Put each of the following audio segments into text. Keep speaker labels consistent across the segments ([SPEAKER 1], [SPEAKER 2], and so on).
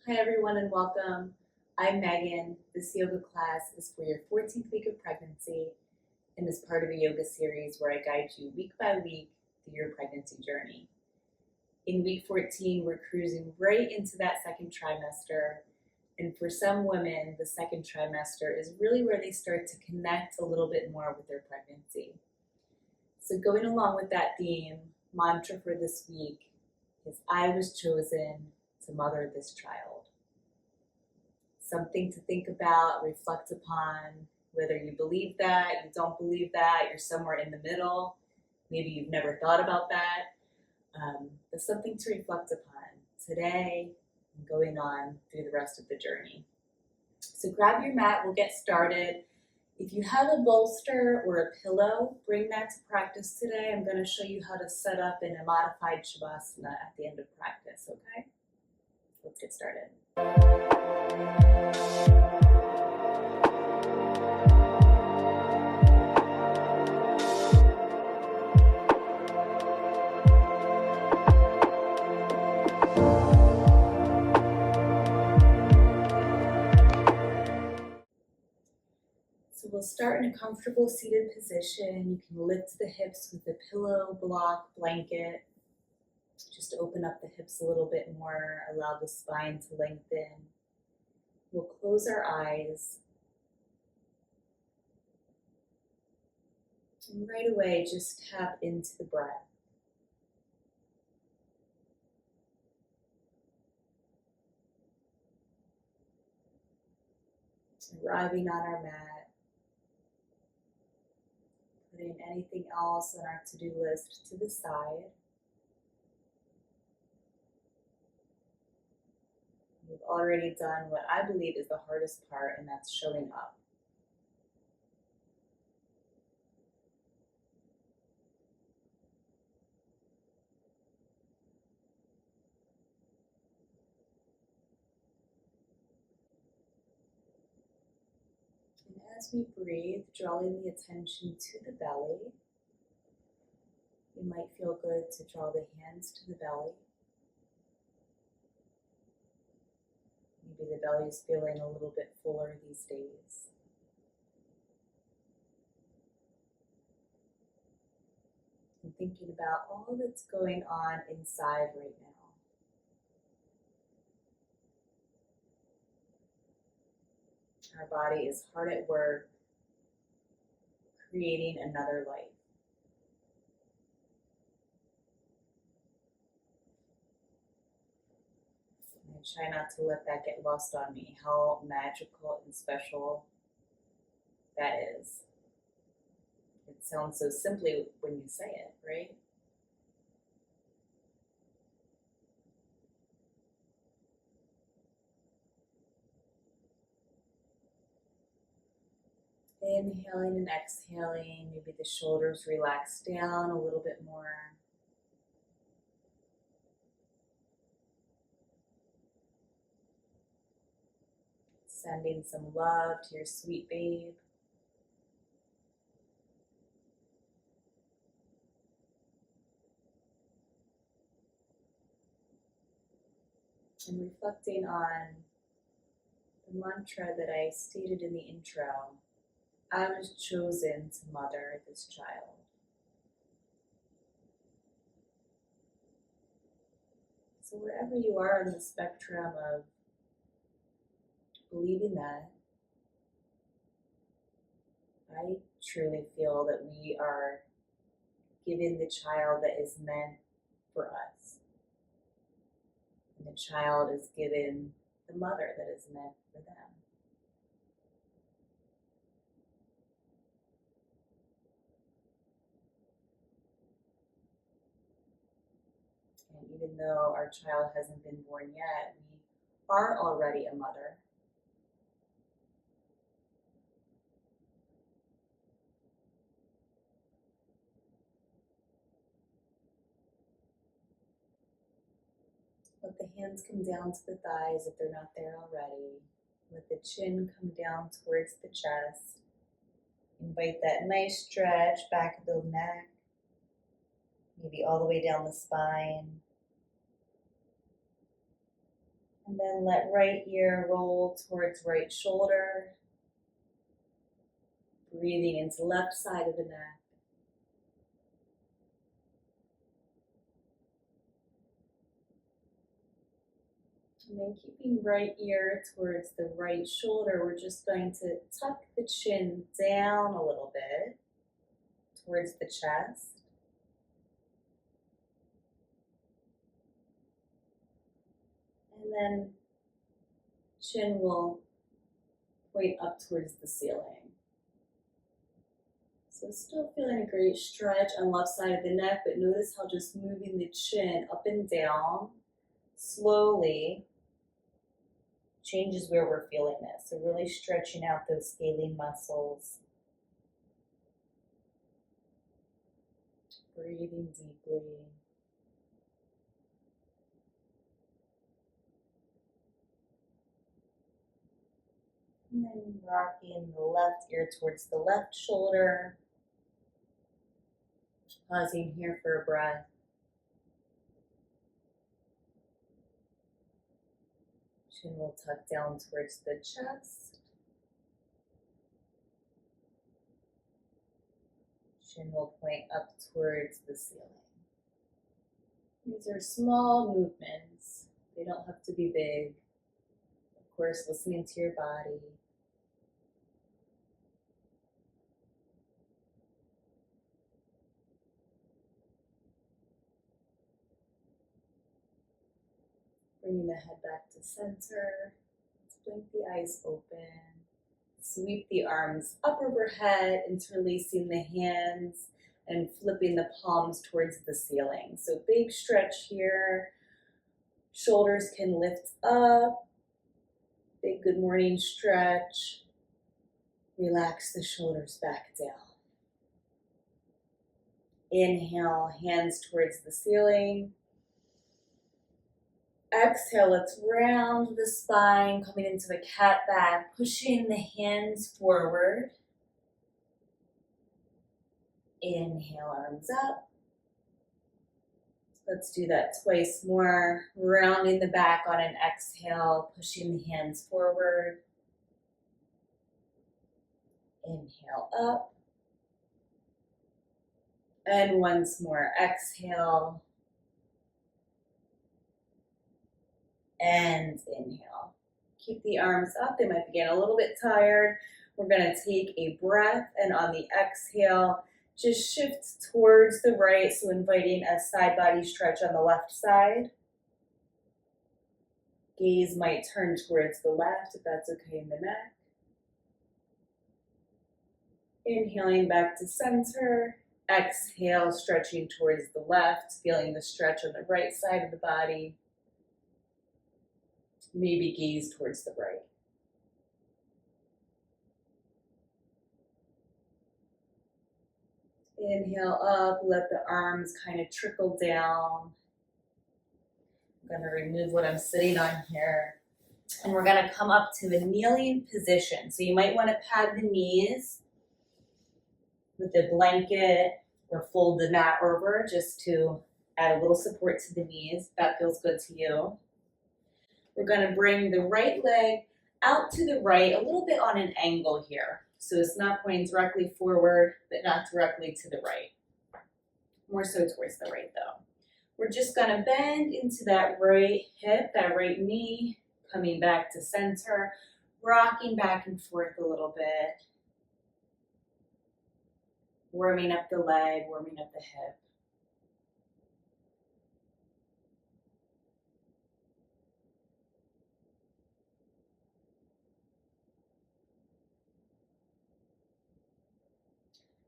[SPEAKER 1] Hi everyone and welcome. I'm Megan. This yoga class is for your 14th week of pregnancy and is part of a yoga series where I guide you week by week through your pregnancy journey. In week 14, we're cruising right into that second trimester. And for some women, the second trimester is really where they start to connect a little bit more with their pregnancy. So going along with that theme, mantra for this week is I was chosen to mother this child. Something to think about, reflect upon, whether you believe that, you don't believe that, you're somewhere in the middle, maybe you've never thought about that, but something to reflect upon today and going on through the rest of the journey. So grab your mat, we'll get started. If you have a bolster or a pillow, bring that to practice today. I'm going to show you how to set up in a modified Shavasana at the end of practice, okay? Let's get started. So we'll start in a comfortable seated position. You can lift the hips with a pillow, block, blanket. Just open up the hips a little bit more, allow the spine to lengthen. We'll close our eyes. And right away, just tap into the breath. Arriving on our mat. Putting anything else on our to-do list to the side. We've already done what I believe is the hardest part, and that's showing up. And as we breathe, drawing the attention to the belly, it might feel good to draw the hands to the belly. Maybe the belly is feeling a little bit fuller these days. And thinking about all that's going on inside right now. Our body is hard at work creating another life. And I try not to let that get lost on me, how magical and special that is. It sounds so simply when you say it, right? Inhaling and exhaling, maybe the shoulders relax down a little bit more. Sending some love to your sweet babe. And reflecting on the mantra that I stated in the intro. I was chosen to mother this child. So wherever you are in the spectrum of believing that, I truly feel that we are given the child that is meant for us. And the child is given the mother that is meant for them. And even though our child hasn't been born yet, we are already a mother. Let the hands come down to the thighs if they're not there already. Let the chin come down towards the chest. Invite that nice stretch back of the neck, maybe all the way down the spine. And then let right ear roll towards right shoulder. Breathing into left side of the neck. And then keeping right ear towards the right shoulder, we're just going to tuck the chin down a little bit towards the chest. And then chin will point up towards the ceiling. So still feeling a great stretch on left side of the neck, but notice how just moving the chin up and down slowly changes where we're feeling this. So really stretching out those scalene muscles. Breathing deeply. And then rocking the left ear towards the left shoulder. Pausing here for a breath. Chin will tuck down towards the chest. Chin will point up towards the ceiling. These are small movements. They don't have to be big. Of course, listening to your body. Bringing the head back to center. Let's blink the eyes open. Sweep the arms up overhead, interlacing the hands and flipping the palms towards the ceiling. So big stretch here. Shoulders can lift up. Big good morning stretch. Relax the shoulders back down. Inhale, hands towards the ceiling. Exhale, let's round the spine, coming into the cat back, pushing the hands forward. Inhale, arms up. Let's do that twice more. Rounding the back on an exhale, pushing the hands forward. Inhale up. And once more, exhale. And inhale. Keep the arms up. They might be getting a little bit tired. We're going to take a breath, and on the exhale, just shift towards the right, so inviting a side body stretch on the left side. Gaze might turn towards the left, if that's okay in the neck. Inhaling back to center. Exhale, stretching towards the left, feeling the stretch on the right side of the body. Maybe gaze towards the right. Inhale up, let the arms kind of trickle down. I'm going to remove what I'm sitting on here. And we're going to come up to a kneeling position. So you might want to pad the knees with a blanket or fold the mat over just to add a little support to the knees. If that feels good to you. We're going to bring the right leg out to the right, a little bit on an angle here. So it's not pointing directly forward, but not directly to the right. More so towards the right though. We're just going to bend into that right hip, that right knee, coming back to center, rocking back and forth a little bit. Warming up the leg, warming up the hip.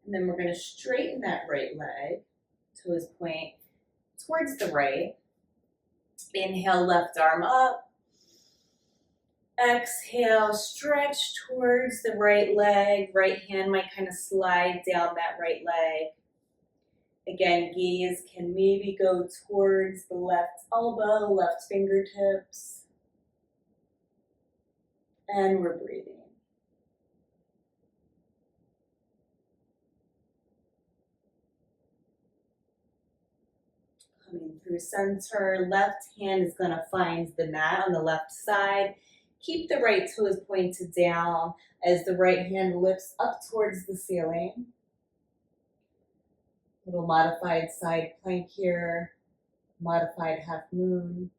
[SPEAKER 1] And then we're going to straighten that right leg, toes point towards the right. Inhale, left arm up. Exhale, stretch towards the right leg. Right hand might kind of slide down that right leg. Again, gaze can maybe go towards the left elbow, left fingertips. And we're breathing. Coming through center, left hand is going to find the mat on the left side. Keep the right toes pointed down as the right hand lifts up towards the ceiling. Little modified side plank here, modified half moon.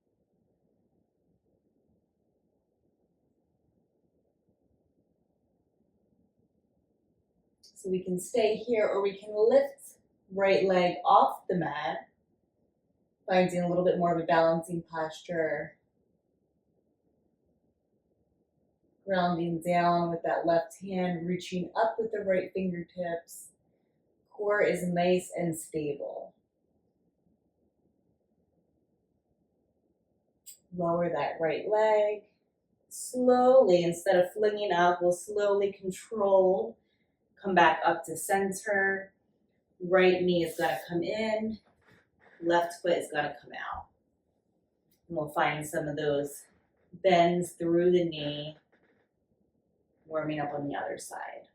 [SPEAKER 1] So we can stay here, or we can lift right leg off the mat, finding a little bit more of a balancing posture. Grounding down with that left hand, reaching up with the right fingertips. Core is nice and stable. Lower that right leg. Slowly, instead of flinging up, we'll slowly control. Come back up to center. Right knee is going to come in. Left foot is going to come out. And we'll find some of those bends through the knee. Warming up on the other side.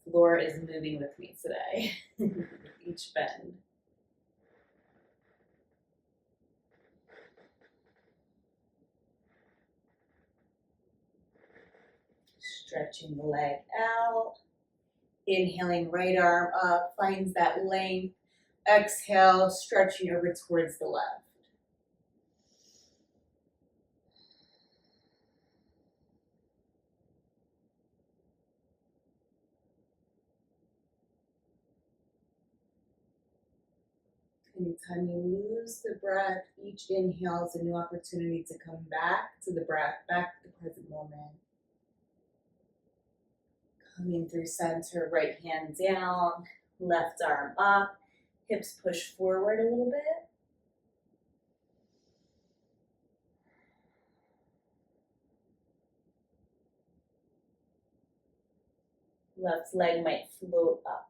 [SPEAKER 1] Floor is moving with me today. Each bend. Stretching the leg out. Inhaling, right arm up, finds that length. Exhale, stretching over towards the left. Anytime you lose the breath, each inhale is a new opportunity to come back to the breath, back to the present moment. Coming through center, right hand down, left arm up, hips push forward a little bit. Left leg might float up,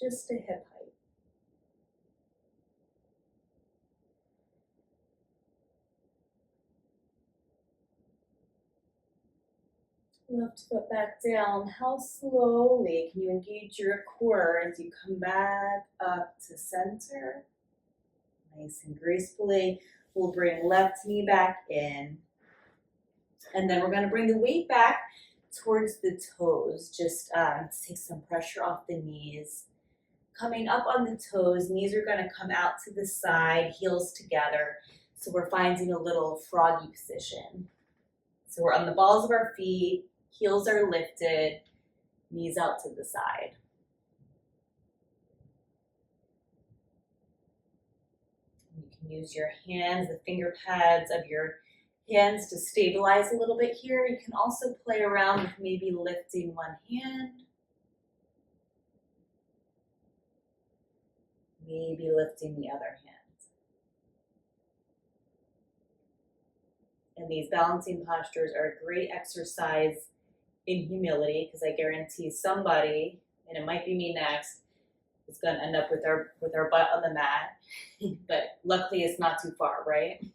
[SPEAKER 1] just to hip height. Left foot back down. How slowly can you engage your core as you come back up to center? Nice and gracefully. We'll bring left knee back in. And then we're going to bring the weight back towards the toes. Just take some pressure off the knees. Coming up on the toes, knees are going to come out to the side, heels together. So we're finding a little froggy position. So we're on the balls of our feet. Heels are lifted, knees out to the side. You can use your hands, the finger pads of your hands to stabilize a little bit here. You can also play around with maybe lifting one hand, maybe lifting the other hand. And these balancing postures are a great exercise in humility, because I guarantee somebody, and it might be me next, is going to end up with our butt on the mat. But luckily it's not too far, right?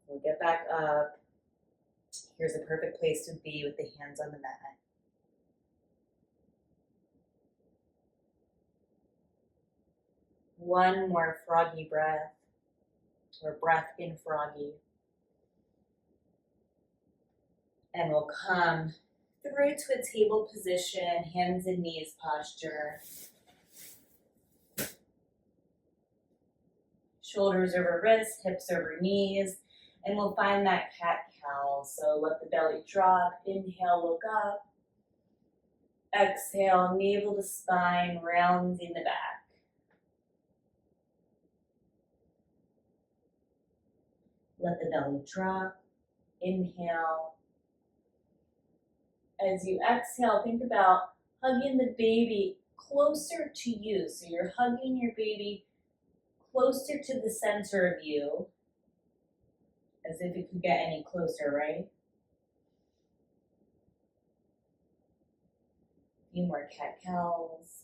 [SPEAKER 1] We'll get back up. Here's a perfect place to be with the hands on the mat. One more froggy breath, or breath in froggy. And we'll come through to a table position, hands and knees posture. Shoulders over wrists, hips over knees. And we'll find that cat-cow. So let the belly drop. Inhale, look up. Exhale, navel to spine, rounding the back. Let the belly drop. Inhale. As you exhale, think about hugging the baby closer to you. So you're hugging your baby closer to the center of you, as if it could get any closer, right? A few more cat-cows.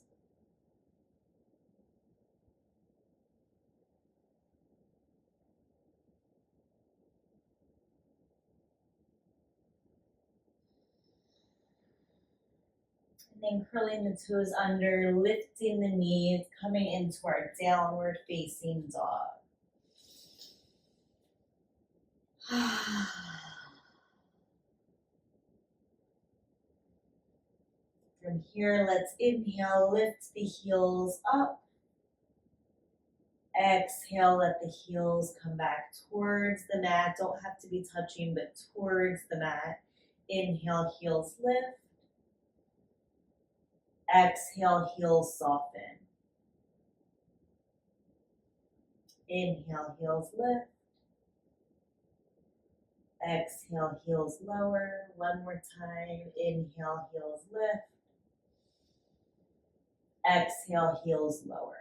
[SPEAKER 1] And then curling the toes under, lifting the knees, coming into our downward facing dog. From here, let's inhale, lift the heels up. Exhale, let the heels come back towards the mat. Don't have to be touching, but towards the mat. Inhale, heels lift. Exhale, heels soften. Inhale, heels lift. Exhale, heels lower. One more time. Inhale, heels lift. Exhale, heels lower.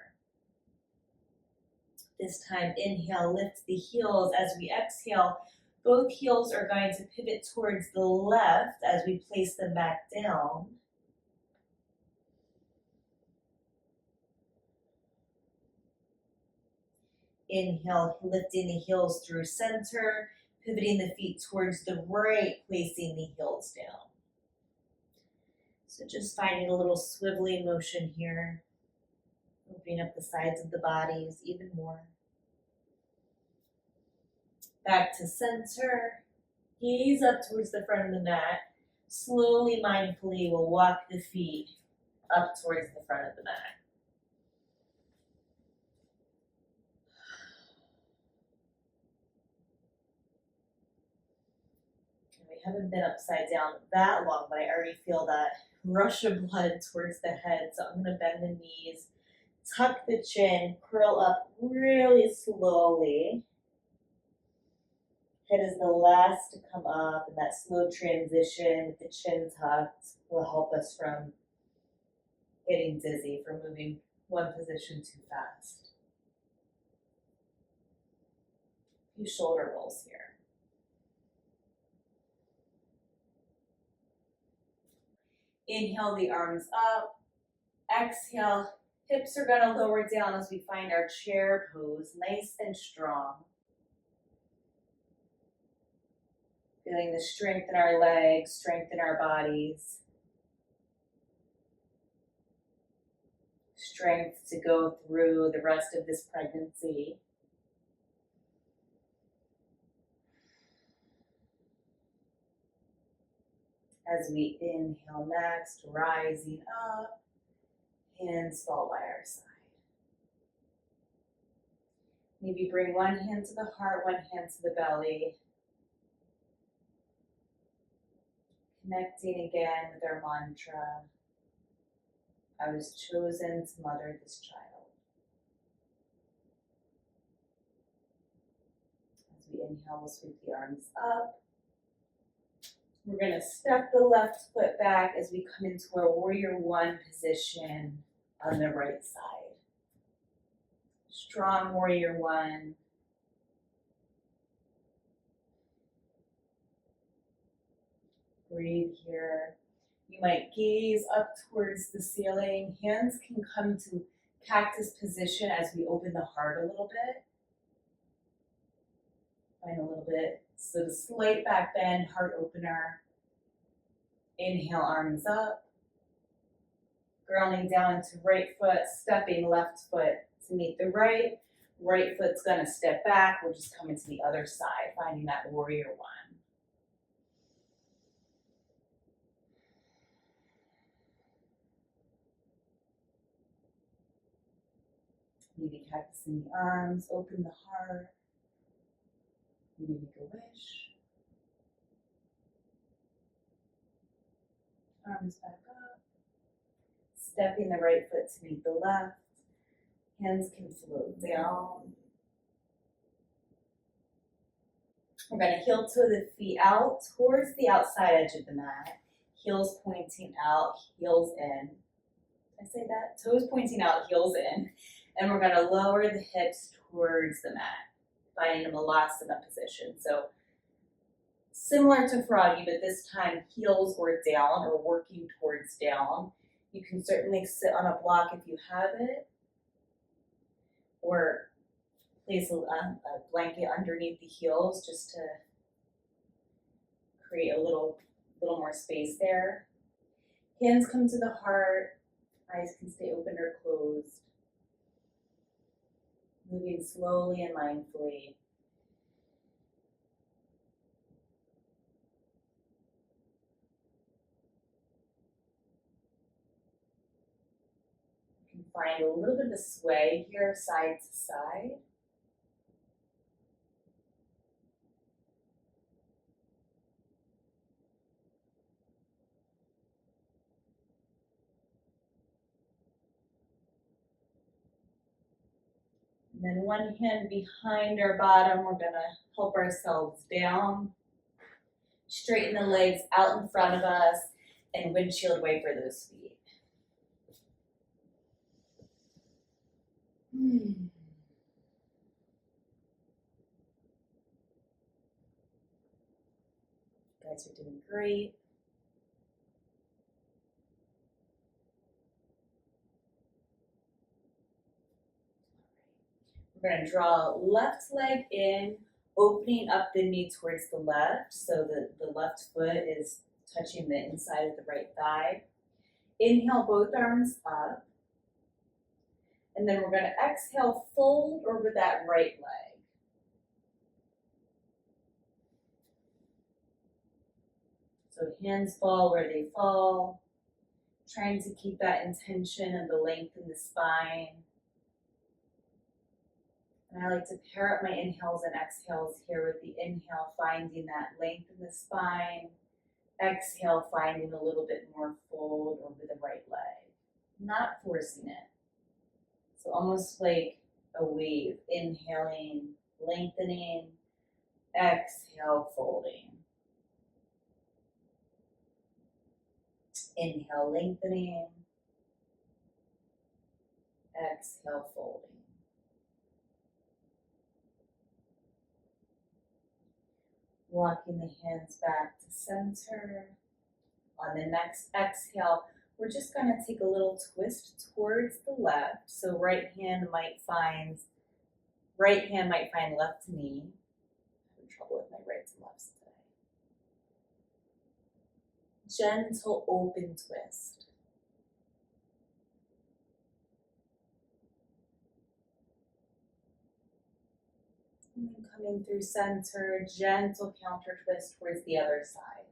[SPEAKER 1] This time, inhale, lift the heels. As we exhale, both heels are going to pivot towards the left as we place them back down. Inhale, lifting the heels through center, pivoting the feet towards the right, placing the heels down. So just finding a little swiveling motion here, opening up the sides of the bodies even more. Back to center, gaze up towards the front of the mat. Slowly, mindfully, we'll walk the feet up towards the front of the mat. And we haven't been upside down that long, but I already feel that rush of blood towards the head. So I'm going to bend the knees, tuck the chin, curl up really slowly. Head is the last to come up, and that slow transition with the chin tucked will help us from getting dizzy, from moving one position too fast. A few shoulder rolls here. Inhale the arms up. Exhale, hips are going to lower down as we find our chair pose, nice and strong. Feeling the strength in our legs, strength in our bodies. Strength to go through the rest of this pregnancy. As we inhale next, rising up, hands fall by our side. Maybe bring one hand to the heart, one hand to the belly. Connecting again with our mantra, I was chosen to mother this child. As we inhale, we'll sweep the arms up. We're going to step the left foot back as we come into our warrior one position on the right side. Strong warrior one. Breathe here. You might gaze up towards the ceiling. Hands can come to cactus position as we open the heart a little bit. Find a little bit. So the slight back bend, heart opener. Inhale, arms up. Grounding down into right foot, stepping left foot to meet the right. Right foot's gonna step back. We're just coming to the other side, finding that warrior one. Maybe cactus in the arms, open the heart. Maybe make a wish. Arms back up. Stepping the right foot to meet the left. Hands can float down. We're going to heel toe the feet out towards the outside edge of the mat. Heels pointing out, heels in. Did I say that? Toes pointing out, heels in. And we're going to lower the hips towards the mat, finding a malasana position. So similar to froggy, but this time heels or down or working towards down. You can certainly sit on a block if you have it, or place a blanket underneath the heels just to create a little more space there. Hands come to the heart, eyes can stay open or closed. Moving slowly and mindfully. You can find a little bit of sway here, side to side. And then one hand behind our bottom, we're gonna help ourselves down. Straighten the legs out in front of us and windshield wiper those feet. You guys are doing great. We're going to draw left leg in, opening up the knee towards the left, so that the left foot is touching the inside of the right thigh. Inhale, both arms up. And then we're going to exhale, fold over that right leg. So hands fall where they fall, trying to keep that intention of the length in the spine. And I like to pair up my inhales and exhales here with the inhale, finding that length in the spine. Exhale, finding a little bit more fold over the right leg. Not forcing it. So almost like a wave. Inhaling, lengthening. Exhale, folding. Inhale, lengthening. Exhale, folding. Walking the hands back to center. On the next exhale, we're just going to take a little twist towards the left. So right hand might find left knee. I'm having trouble with my rights and lefts today. Gentle open twist. And then coming through center, gentle counter twist towards the other side.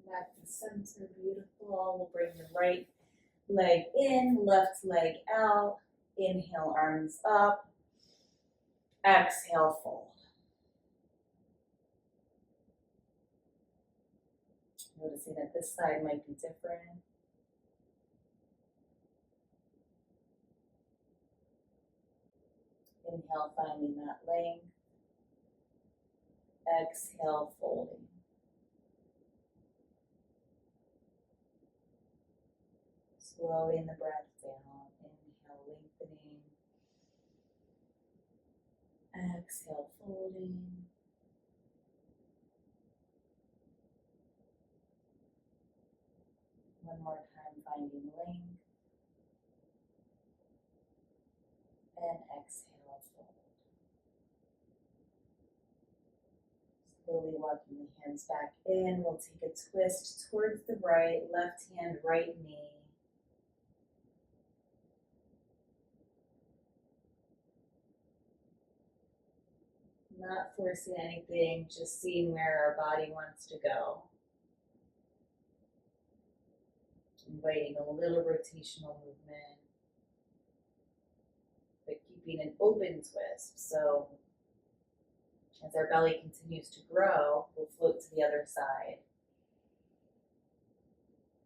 [SPEAKER 1] Back to center, beautiful. We'll bring the right leg in, left leg out. Inhale, arms up. Exhale, fold. Noticing that this side might be different. Inhale, finding that length. Exhale, folding. Slowing the breath down. Inhale, lengthening. Exhale, folding. One more time, finding length. And exhale, fold. Slowly walking the hands back in. We'll take a twist towards the right, left hand, right knee. Not forcing anything, just seeing where our body wants to go. Inviting a little rotational movement, but keeping an open twist. So as our belly continues to grow, we'll float to the other side.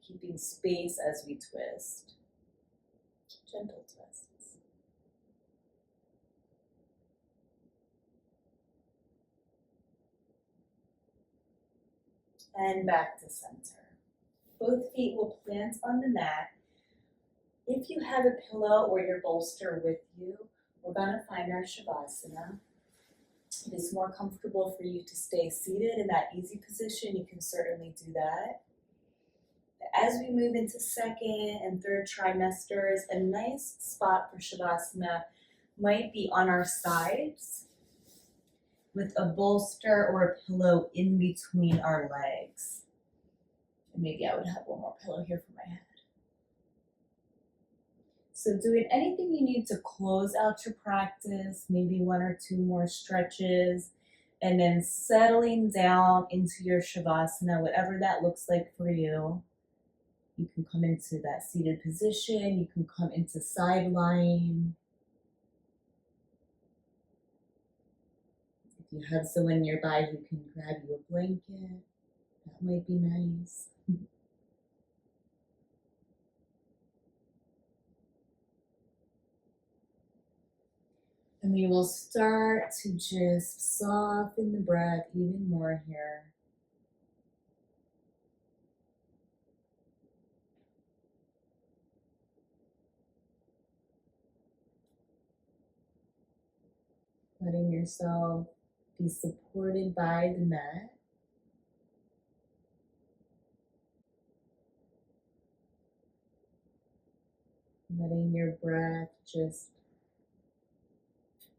[SPEAKER 1] Keeping space as we twist. Gentle twists. And back to center. Both feet will plant on the mat. If you have a pillow or your bolster with you, we're going to find our Shavasana. If it's more comfortable for you to stay seated in that easy position, you can certainly do that. As we move into second and third trimesters, a nice spot for Shavasana might be on our sides with a bolster or a pillow in between our legs. And maybe I would have one more pillow here for my head. So doing anything you need to close out your practice, maybe one or two more stretches, and then settling down into your Shavasana, whatever that looks like for you. You can come into that seated position, you can come into side lying. If you have someone nearby who can grab you a blanket, that might be nice. And we will start to just soften the breath even more here. Letting yourself be supported by the mat. Letting your breath just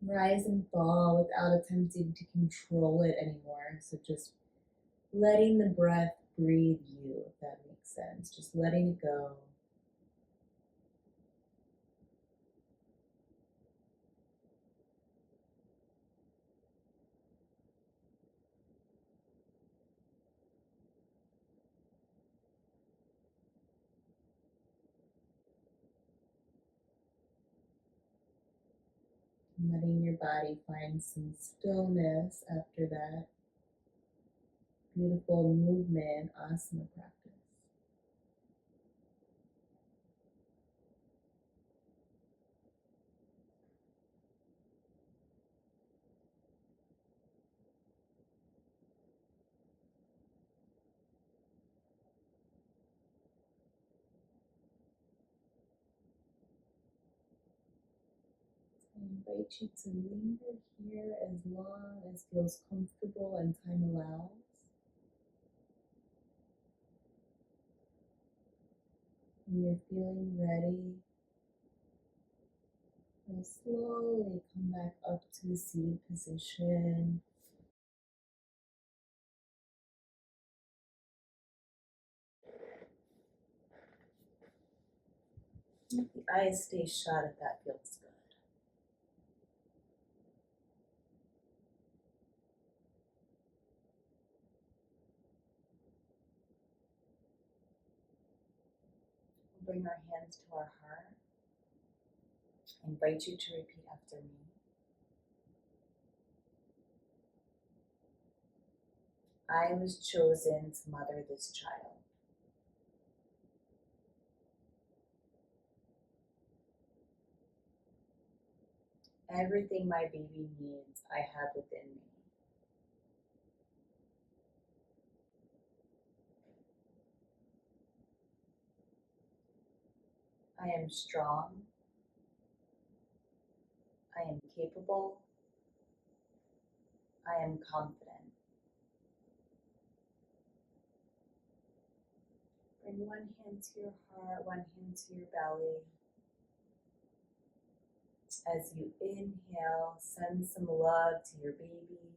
[SPEAKER 1] rise and fall without attempting to control it anymore. So just letting the breath breathe you, if that makes sense. Just letting it go. Letting your body find some stillness after that beautiful movement, asana practice. I invite you to linger here as long as feels comfortable and time allows. When you're feeling ready, you'll slowly come back up to the seated position. Let the eyes stay shut if that feels good. We'll bring our hands to our heart. I invite you to repeat after me. I was chosen to mother this child. Everything my baby needs, I have within me. I am strong. I am capable. I am confident. Bring one hand to your heart, one hand to your belly. As you inhale, send some love to your baby.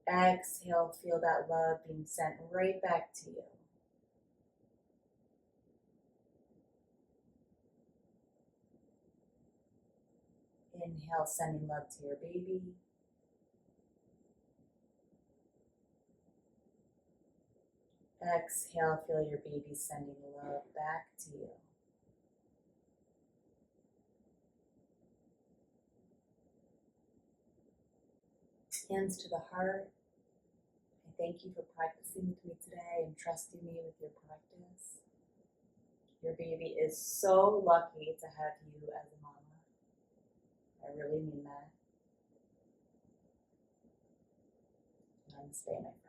[SPEAKER 1] Exhale, feel that love being sent right back to you. Inhale, sending love to your baby. Exhale, feel your baby sending love back to you. Hands to the heart. I thank you for practicing with me today and trusting me with your practice. Your baby is so lucky to have you as a mama. I really mean that. Namaste, my friend.